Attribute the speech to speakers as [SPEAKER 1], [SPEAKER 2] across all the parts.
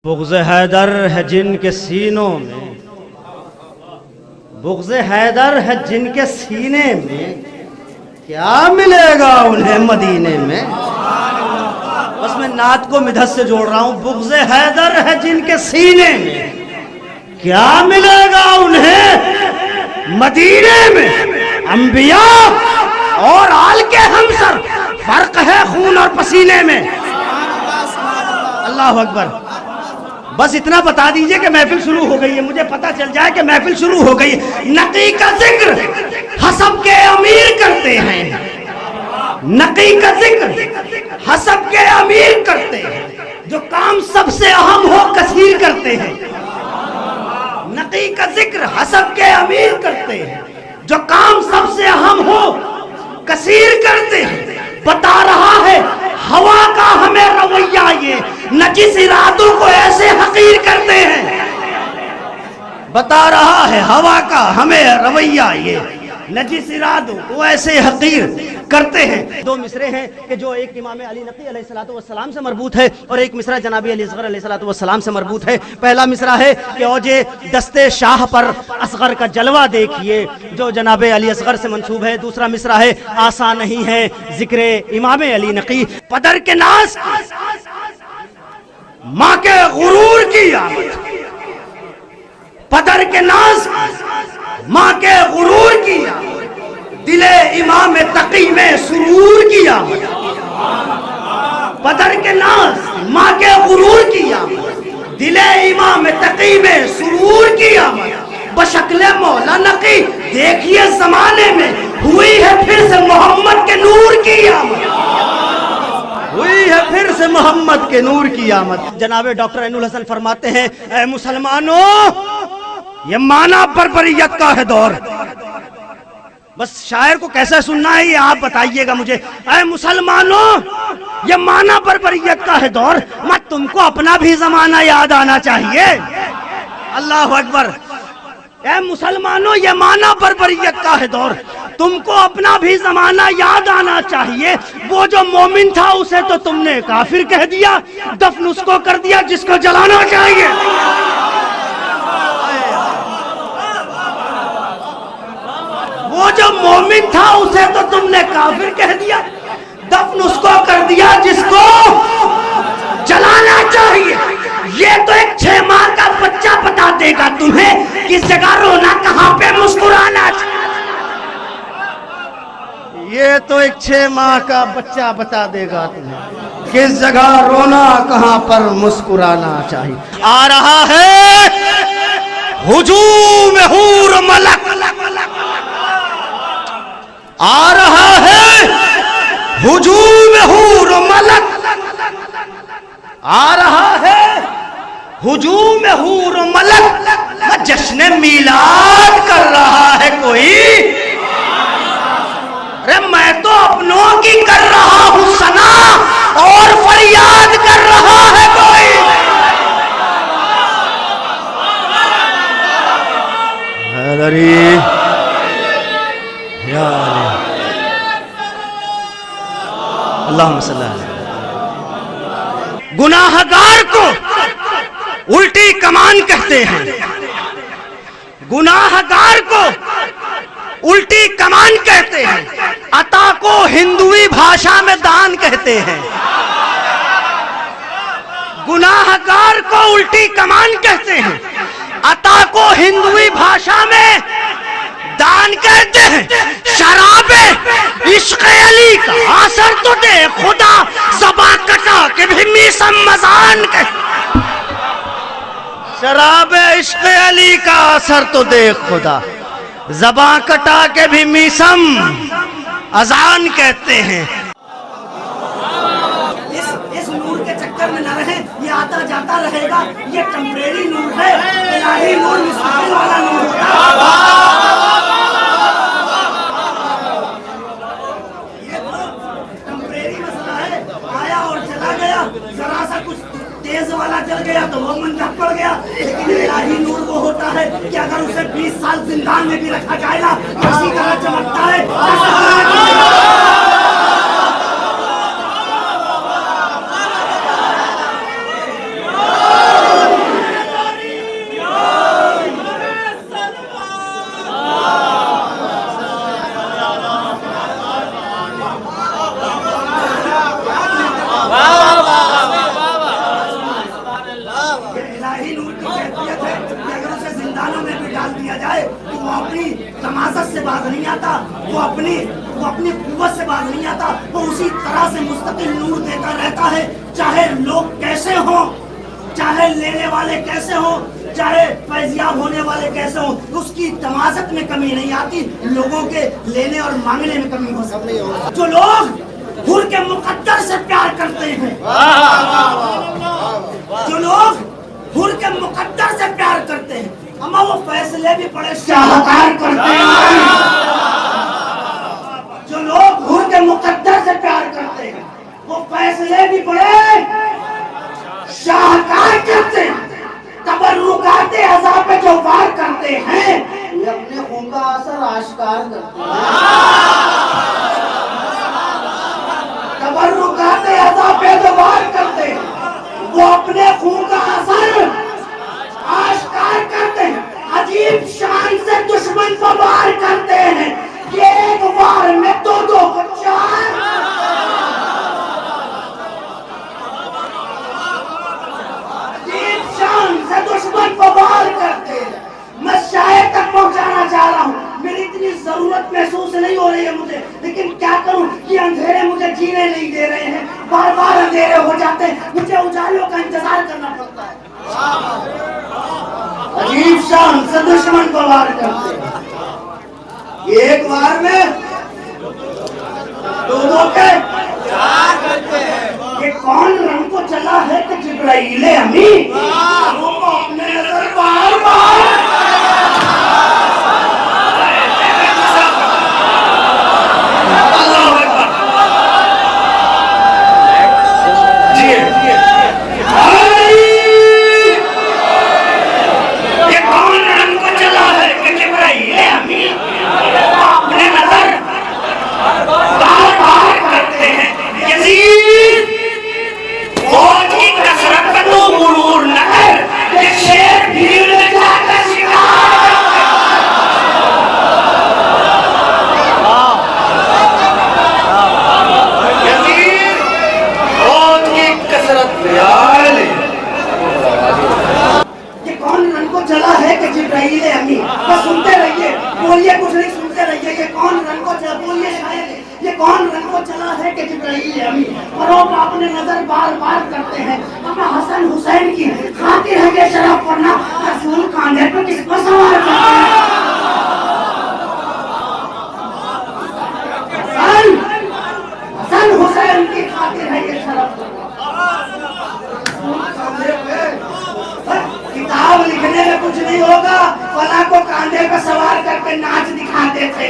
[SPEAKER 1] बुग़्ज़ हैदर है जिनके सीनों में, बुग़्ज़ हैदर है जिनके सीने में, क्या मिलेगा उन्हें मदीने में। बस मैं नात को मिधत से जोड़ रहा हूँ। बुग़्ज़ हैदर है जिनके सीने में, क्या मिलेगा उन्हें मदीने में। अंबिया और आल के हमसर, फर्क है खून और पसीने में। अल्लाह अकबर। बस इतना बता दीजिए कि महफिल शुरू हो गई है, मुझे पता चल जाए कि महफिल शुरू हो गई है। नकी का जिक्र हसब के अमीर करते हैं, नकी का जिक्र हसब के अमीर करते हैं, जो काम सबसे अहम हो कसीर करते हैं। नकी का जिक्र हसब के अमीर करते हैं, जो काम सबसे अहम हो कसीर करते हैं। बता रहा है हवा का हमें रवैया, ये नजिस इरादों को ऐसे हकीर करते हैं। बता रहा है हवा का हमें रवैया, ये नजिस इरादों को ऐसे हकीर करते हैं। दो मिसरे हैं कि जो एक इमाम अली नकी अलैहिस्सलातु वस्सलाम से मरबूत है और एक मिसरा जनाबी अली असगर अलैहिस्सलातु वस्सलाम से मरबूत है। पहला मिसरा है कि औजे दस्ते शाह पर असगर का जलवा देखिए, जो जनाब अली असगर से मंसूब है। दूसरा मिसरा है आसान नहीं है जिक्र इमाम अली नकी, पदर के नास माँ के गुरूर की आमद, पदर के नास माँ के गुरूर की आमद, दिले इमाम तकी में सुरूर की आमद। पदर के नास माँ के गुरूर की आमद, दिले इमाम तकी में सुरूर की आमद। बशक्ले मौला नकी देखिए जमाने में हुई है फिर से मोहम्मद के नूर की आमद, हुई है फिर से मोहम्मद के नूर की आमद। जनाबे डॉक्टर ऐनुल हसन फरमाते हैं, ऐ मुसलमानों ये माना बर्बरियत का है दौर। बस शायर को कैसे सुनना है ये आप बताइएगा मुझे। ऐ मुसलमानों ये माना बर्बरियत का है दौर, मत तुमको अपना भी जमाना याद आना चाहिए। अल्लाह अकबर। ऐ मुसलमानों ये माना बर्बरियत का है दौर, तुमको अपना भी जमाना याद आना चाहिए। वो जो मोमिन था उसे तो तुमने काफिर कह दिया, दफन उसको कर दिया जिसको जलाना चाहिए। वो जो मोमिन था उसे तो तुमने काफिर कह दिया, दफन उसको कर दिया जिसको जलाना चाहिए। ये तो एक 6 माह का बच्चा बता देगा तुम्हें किस जगह रोना कहाँ पे मुस्कुराना। ये तो एक 6 माह का बच्चा बता देगा तुम्हें किस जगह रोना कहाँ पर मुस्कुराना चाहिए। आ रहा है हुजूम हूर मलक, आ रहा है हुजूम हूर मलक, आ रहा है हुजूम हूर मलक। जश्न मीलाद कर रहा है कोई, अरे मैं तो अपनों की कर रहा हूँ सना और फरियाद कर रहा है कोई। हैदरी या अल्लाहुम्मा सल्ली अलैहि। गुनाहगार को उल्टी कमान कहते हैं, गुनाहगार को उल्टी कमान कहते हैं, अता को हिंदुई भाषा में दान कहते हैं। गुनाहगार को उल्टी कमान कहते हैं, अता को हिंदुई भाषा में दान कहते हैं। शराबे इश्क़ अली का असर तो दे खुदा, ज़बां कटा के भी मीसम मज़ान कहते। शराबे इश्क़ अली का असर तो दे खुदा, ज़बां कटा के भी मीसम अजान कहते हैं। इस नूर के चक्कर में न रहे, ये आता जाता रहेगा, ये टेम्परेरी नूर है, इलाही नूर मुस्तक़िल वाला नूर है। जरा सा कुछ तेज वाला जल गया तो वो मंजर पड़ गया, लेकिन इलाही नूर वो होता है कि अगर उसे 20 साल जिंदान में भी रखा जाए ना तो इसी तरह चमकता है। इलाही नूर की कैफियत है कि अगर उसे जिंदानों में भी डाल दिया जाए तो वो अपनी तमाशत से बाज नहीं आता, वो अपनी कुव्वत से बाज नहीं आता, वो उसी तरह से मुस्तकिल नूर देता रहता है। चाहे लोग कैसे हों, चाहे लेने वाले कैसे हों, चाहे फैजियाब होने वाले कैसे हों, उसकी तमाशत में कमी नहीं आती, लोगों के लेने और मांगने में कमी हो सकती है। जो लोग हुर के मुकद्दर से प्यार करते हैं, जो लोग हुर के मुकद्दर से प्यार करते हैं, अम्मा वो फैसले भी बड़े शाहकार करते हैं। जो लोग हुर के मुकद्दर से प्यार करते हैं वो फैसले भी बड़े शाहकार करते हैं। तबर्रुकाते अज़ाब पे जो वार करते हैं ये अपने खून का असर आश्कार करते हैं। तबर्रुकाते अज़ाब पे जो वार करते हैं वो अपने खून का असर आश्कार करते हैं। अजीब शान से दुश्मन को वार करते हैं, ये एक वार में दो को चार। अजीब शान से दुश्मन को वार करते हैं। मैं शायद तक पहुंचाना चाह रहा हूँ, मेरी इतनी जरूरत महसूस नहीं हो रही है मुझे, लेकिन क्या करूं कि अंधेरे मुझे जीने नहीं दे रहे हैं, बार बार अंधेरे हो जाते हैं, मुझे उजालों का इंतजार करना पड़ता है। अजीब शान से दुश्मन को वार करते हैं, एक वार में दो के चार करते हैं। ये कौन रंग को चला है कि जिब्राइल अमीन वो अपने नजर बार बार सुनते रहिए, बोलिए कुछ नहीं, सुनते रहिए। ये कौन रंग को चला, बोलिए शायद ये कौन रंग को चला है कि जिब्राइल अमीन फरोग अपने नजर बार बार करते हैं। अम्मा हसन हुसैन की खातिर है ये शराब पढ़ना, रसूल कांधे पे किसको सवार करते हैं। हसन हुसैन की खातिर है ये शराब पढ़ना। किताब लिखने में कुछ नहीं होगा, फला को कांधे पर सवार करके नाच दिखाते थे।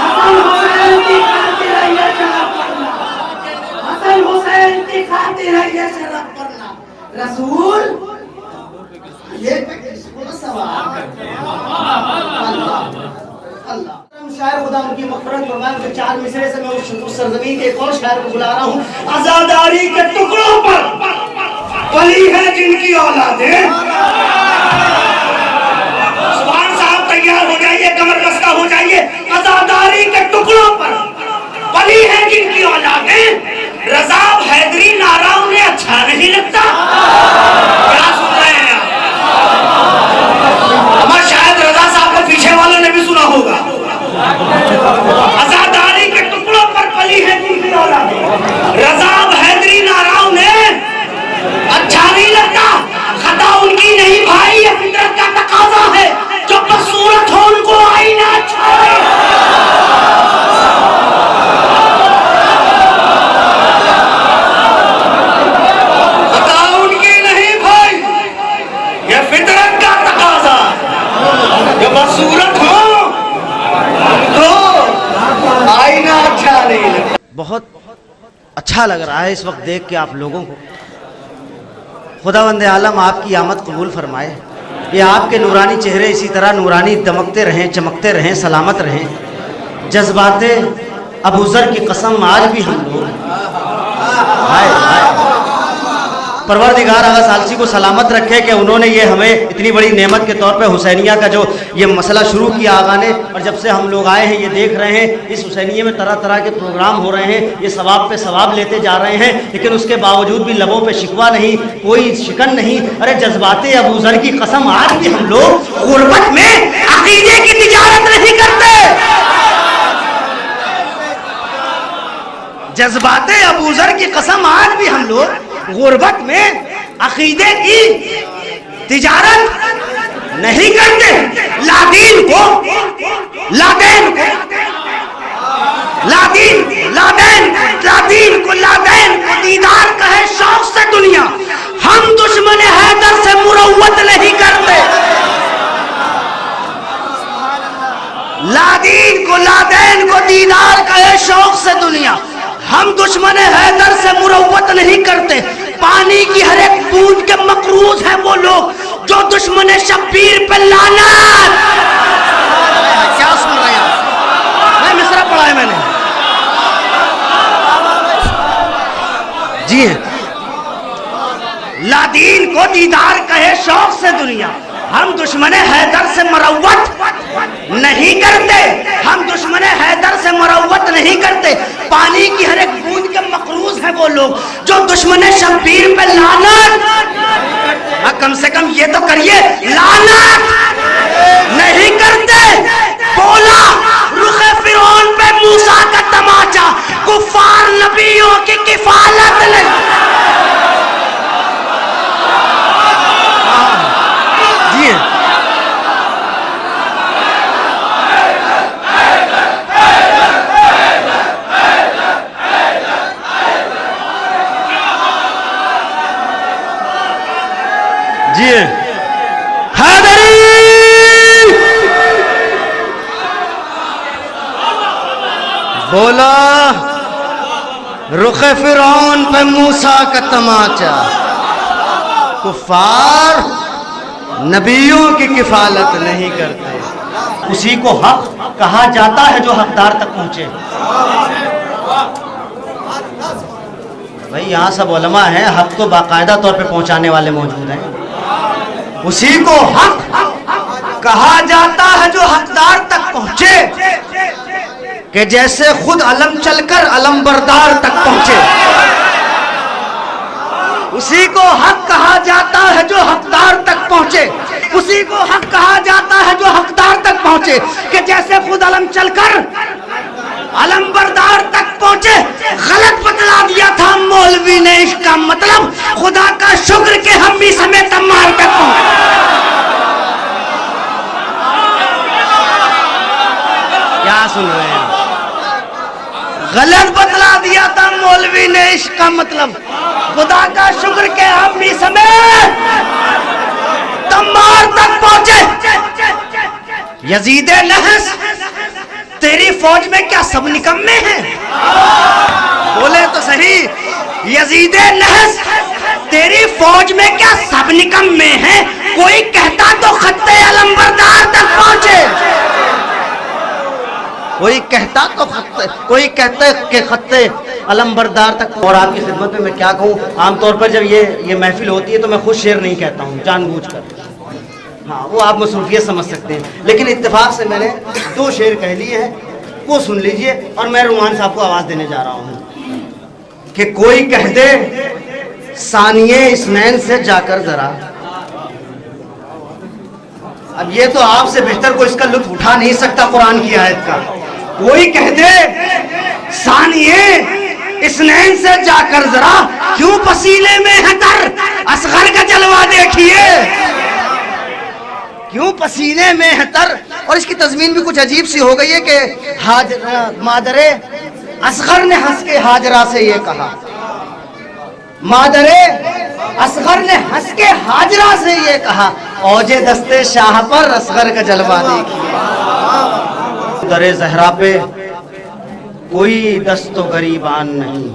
[SPEAKER 1] हसन हुसैन की खातिर है ये शराब पढ़ना, हसन हुसैन की खातिर है ये शराब पढ़ना। रसूल ये किसको सवार करते हैं। अल्लाह शायर खुदा उनकी मग़फ़िरत फरमाए के चार मिसरे से मैं उस सरज़मीन के एक और शायर को बुला रहा हूँ। आज़ादारी के टुकड़ों पर पली है जिनकी औलादें। सुभान साहब तैयार हो जाइए, कमर बस्ता हो जाइए। आज़ादारी के टुकड़ों पर पली है जिनकी औलादें, रज़ाब हैदरी नारा उन्हें अच्छा नहीं लगता। क्या सुन रहे हैं हमारे शायद रज़ा साहब के पीछे वालों ने भी सुना होगा। आज़ादारी के टुकड़ों पर पली है जिनकी औलादें, रज़ाब हैदरी नारा उन्हें अच्छा नहीं लगता। खता उनकी नहीं भाई, ये फितरत का तकाजा है, जो बदसूरत हो उनको आईना अच्छा है। खता उनकी नहीं भाई, ये फितरत का तकाजा, जो बदसूरत हो तो आईना अच्छा नहीं लगता। बहुत अच्छा लग रहा है इस वक्त देख के आप लोगों को। खुदावंद आलम आपकी आमद कबूल फरमाए। ये आपके नूरानी चेहरे इसी तरह नूरानी दमकते रहें, चमकते रहें, सलामत रहें। जज्बाते अबू ज़र की कसम आज भी हम लोग हाय हाय परवरदिगार आगा सालसी को सलामत रखे कि उन्होंने ये हमें इतनी बड़ी नेमत के तौर पे हुसैनिया का जो ये मसला शुरू किया आगा ने, और जब से हम लोग आए हैं ये देख रहे हैं इस हुसैनिया में तरह तरह के प्रोग्राम हो रहे हैं, ये सवाब पे सवाब लेते जा रहे हैं, लेकिन उसके बावजूद भी लबों पे शिकवा नहीं, कोई शिकन नहीं। अरे जज्बाते अबू ज़र की कसम, आज भी हम लोग गुर्बत में अकीदे की तिजारत नहीं करते। जज्बाते अबू ज़र की कसम, आज भी हम लोग गुर्बत में अकीदे की तिजारत नहीं करते। लादीन को लादेन को दीदार का है शौक से दुनिया, हम दुश्मन हैदर से मुरव्वत नहीं करते। लादीन को दीदार का है शौक से दुनिया, हम दुश्मन हैदर से मुरव्वत नहीं करते। पानी की हर एक बूंद के मकरूज हैं वो लोग जो दुश्मन शब्बीर पे लानत। क्या सुन रहे हैं? मैं मिसरा पढ़ा है मैंने जी है। लादीन को दीदार कहे शौक से दुनिया, हम दुश्मन हैदर से मुरव्वत नहीं करते, हम दुश्मन हैदर से मुरव्वत नहीं करते। पानी की हर एक बूंद के मकरूज हैं वो लोग जो दुश्मन शब्बीर पे लानत। कम से कम ये तो करिए, लानत नहीं करते। बोला रुखे फिरौन पे मूसा का तमाचा, कुफार नबियों की किफालत नहीं। जी जी हैदरी बोला रुखे फिरौन पे मूसा का तमाचा, कुफार नबियों की किफालत नहीं करते। उसी को हक कहा जाता है जो हकदार तक पहुंचे। भाई यहाँ सब उलमा हैं, हक तो बाकायदा तौर पे पहुंचाने वाले मौजूद हैं। उसी को हक कहा जाता है जो हकदार तक पहुंचे, कि जैसे खुद अलम चलकर अलम बरदार तक पहुंचे। उसी को हक कहा जाता है जो हकदार तक पहुंचे, उसी को हक कहा जाता है जो हकदार तक पहुंचे, कि जैसे खुद अलम चलकर अलम बरदार तक पहुंचे। गलत बतला दिया था मौलवी ने इसका मतलब, खुदा का शुक्र के हम भी समेत मार तक पहुंचे। क्या सुन रहे हैं? गलत बतला दिया था मौलवी ने इसका मतलब, खुदा का शुक्र के हम भी समेत तमार तक पहुंचे। यजीद नहस, तेरी फौज में क्या सब निकम्मे हैं? बोले तो सही। यजीद नहस, तेरी फौज में क्या सब निकम्मे हैं? कोई कहता तो खत्ते अलंबरदार तक पहुंचे, कोई कहता तो खत्ते, कोई कहते कि खत्ते अलंबरदार तक। और आपकी खिदमत में मैं क्या कहूँ, आमतौर पर जब ये महफिल होती है तो मैं खुद शेर नहीं कहता हूँ जानबूझकर। हाँ, वो आप मसरूफियत समझ सकते हैं, लेकिन इत्तेफाक से मैंने 2 शेर कह लिए हैं, वो सुन लीजिए। और मैं रुमान साहब को आवाज़ देने जा रहा हूँ कि कोई कह दे सानिये इस्नैन से जाकर जरा। अब ये तो आपसे बेहतर कोई इसका लुत्फ उठा नहीं सकता कुरान की आयत का। कोई कह दे सानिये इस्नैन से जाकर जरा, क्यों पसीने में है तर, असगर का जलवा देखिए। क्यों पसीने में है तर। और इसकी तज़मीन भी कुछ अजीब सी हो गई है कि मादरे असगर ने हंस के हाजरा से ये कहा, मादरे असगर ने हंस के हाजरा से ये कहा, औजे दस्ते शाह पर असगर का जलवा देखिए। दरे ज़हरा पे कोई दस्तो गरीबान नहीं,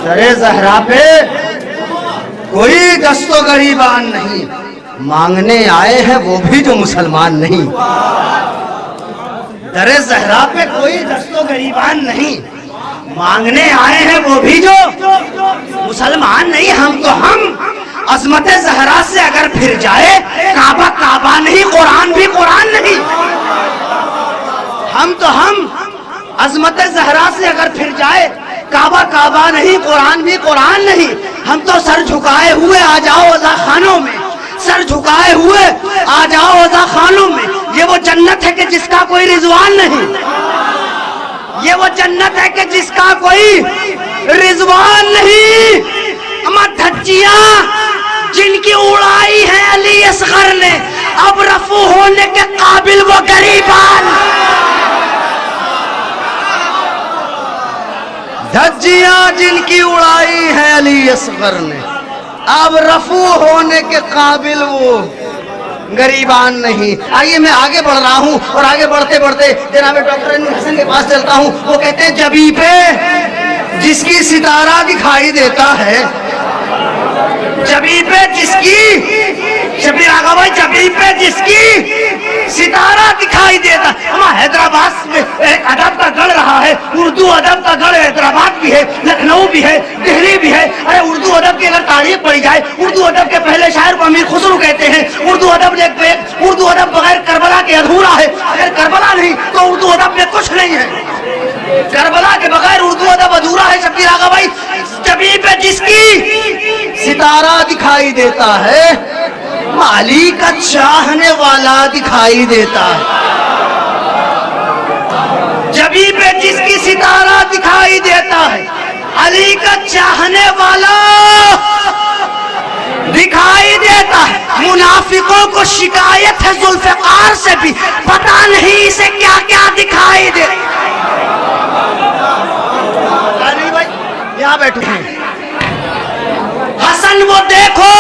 [SPEAKER 1] दरे ज़हरा पे कोई दस्तो गरीबान नहीं, मांगने आए हैं वो भी जो मुसलमान नहीं। दरे ज़हरा पे कोई दस्तो गरीबान नहीं, मांगने आए हैं वो भी जो मुसलमान नहीं, हम तो हम। अजमत जहरा से अगर फिर जाए काबा काबा नहीं, कुरान भी कुरान नहीं। हम तो हम। अजमत जहरा से अगर फिर जाए काबा काबा नहीं, कुरान भी कुरान नहीं। हम तो सर झुकाए हुए आ जाओ अज़ा खानों में, सर झुकाए हुए आ जाओ अज़ा खानों में। ये वो जन्नत है कि जिसका कोई रिजवान नहीं, ये वो जन्नत है कि जिसका कोई रिजवान नहीं। अमा धज्जियां जिनकी उड़ाई है अली असगर ने, अब रफू होने के काबिल वो गरीबान। धज्जियां जिनकी उड़ाई है अली असगर ने, अब रफू होने के काबिल वो गरीबान नहीं। आइए मैं आगे बढ़ रहा हूँ और आगे बढ़ते बढ़ते जनाब डॉक्टर इब्न हसन के पास चलता हूँ। वो कहते हैं जबी पे जिसकी सितारा दिखाई देता है, जबी पे जिसकी, शबीर आगा भाई, जबी पे जिसकी सितारा दिखाई देता। हमारा हैदराबाद में एक अदब का गढ़ रहा है, उर्दू अदब का गढ़ हैदराबाद भी है, लखनऊ भी है, दिल्ली भी है। अरे उर्दू अदब की अगर तारीफ पढ़ी जाए, उर्दू अदब के पहले शायर को अमीर खुसरो कहते हैं। उर्दू अदब बगैर करबला के अधूरा है। अगर करबला नहीं तो उर्दू अदब में कुछ नहीं है। करबला के बगैर उर्दू अदब अधूरा है। शबीर आगा भाई, जबी पे जिसकी सितारा दिखाई देता है, माली का चाहने वाला दिखाई देता है। जबी पे जिसकी सितारा दिखाई देता है, अली का चाहने वाला दिखाई देता है। मुनाफिकों को शिकायत है जुल्फ़िकार से भी, पता नहीं इसे क्या क्या दिखाई दे। अली भाई यहाँ बैठे हैं। हसन वो देखो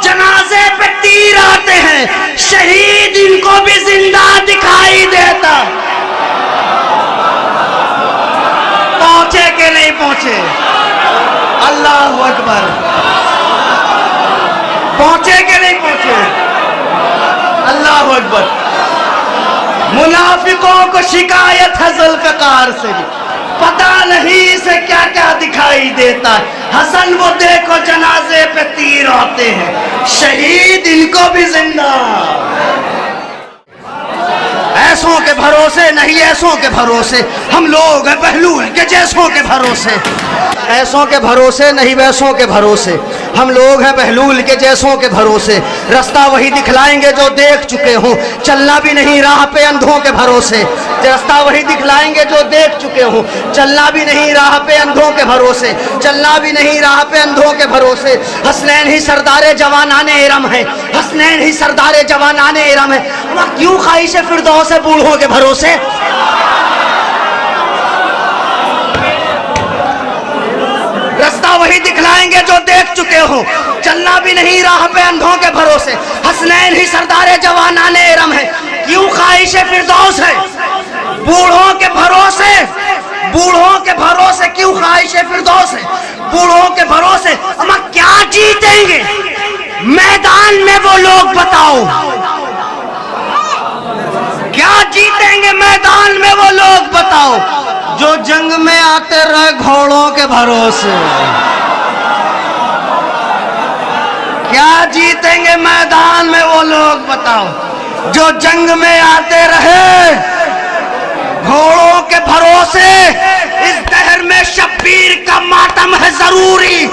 [SPEAKER 1] जनाजे पे तीर आते हैं, शहीद इनको भी जिंदा दिखाई देता। पहुंचे कि नहीं पहुंचे? अल्लाह अकबर। पहुंचे कि नहीं पहुंचे? अल्लाह अकबर। मुनाफिकों को शिकायत है जुल्फ़िकार से भी, पता नहीं इसे क्या क्या दिखाई देता है। हसन वो देखो जनाजे पे तीर आते हैं, शहीद इनको भी जिंदा। ऐसों के भरोसे नहीं, ऐसों के भरोसे हम लोग हैं, बहलूल के जैसों के भरोसे। ऐसों के भरोसे नहीं, वैसों के भरोसे हम लोग हैं, बहलूल के जैसों के भरोसे। रास्ता वही दिखलाएंगे जो देख चुके हों, चलना भी नहीं राह पे अंधों के भरोसे। रास्ता वही दिखलाएंगे जो देख चुके हों, चलना भी नहीं राह पे अंधों के भरोसे, चलना भी नहीं राह पे अंधों के भरोसे। हसनैन ही सरदारे जवानाने इरम है, हसनैन ही सरदारे जवानाने इरम है। क्यों ख्वाहिश फिरदौस से बूढ़ों के भरोसे? रास्ता वही दिखलाएंगे जो देख चुके हो, चलना भी नहीं राह पे अंधों के भरोसे। हसनैन ही सरदारे जवानाने इरम है, क्यों ख्वाहिश फिरदौस है बूढ़ों के भरोसे। बूढ़ों के भरोसे क्यों ख्वाहिश फिरदौस है बूढ़ों के भरोसे। अम्मा क्या जीतेंगे मैदान में वो लोग बताओ, क्या जीतेंगे मैदान में वो लोग बताओ, जो जंग में आते रहे घोड़ों के भरोसे। क्या जीतेंगे मैदान में वो लोग बताओ, जो जंग में आते रहे घोड़ों के भरोसे। इस दहर में शब्बीर का मातम है जरूरी,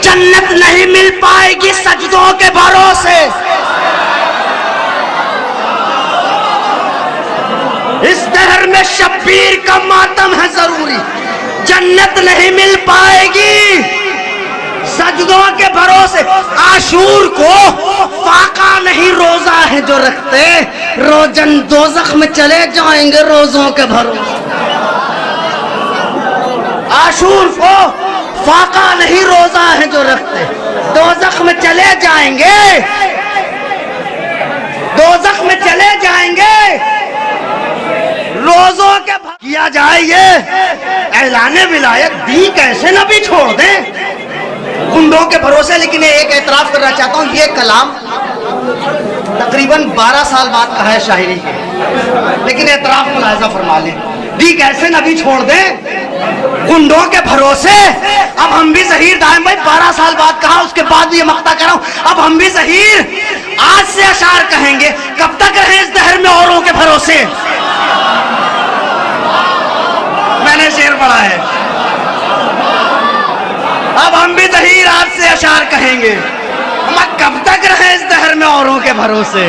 [SPEAKER 1] जन्नत नहीं मिल पाएगी सजदों के भरोसे। इस दहर में शब्बीर का मातम है जरूरी, जन्नत नहीं मिल पाएगी सजदों के भरोसे। आशूर को फाका नहीं रोजा है जो रखते, रोजन दोज़ख में चले जाएंगे रोजों के भरोसे। आशूर को फाका नहीं रोजा है जो रखते, दोज़ख में चले जाएंगे, दोज़ख में चले जाएंगे रोजों के। किया जाए ये ऐलाने विलायत, दी कैसे नबी छोड़ दें गुंडों के भरोसे। लेकिन एक एतराफ करना चाहता हूँ, ये कलाम तकरीबन 12 साल बाद कहा है शायरी के, लेकिन एतराफ मुलाहिजा फरमा लें। दी कैसे नबी छोड़ दें गुंडों के भरोसे। अब हम भी ज़हीर दाएम भाई 12 साल बाद कहा, उसके बाद भी ये मक्ता कर रहा हूं, अब हम भी ज़हीर आज से अशार कहेंगे। कब तक रहे इस दहर में औरों के भरोसे? मैंने शेर पढ़ा है। अब हम भी ज़हीर आज से अशार कहेंगे, हम कब तक रहे इस दहर में औरों के भरोसे।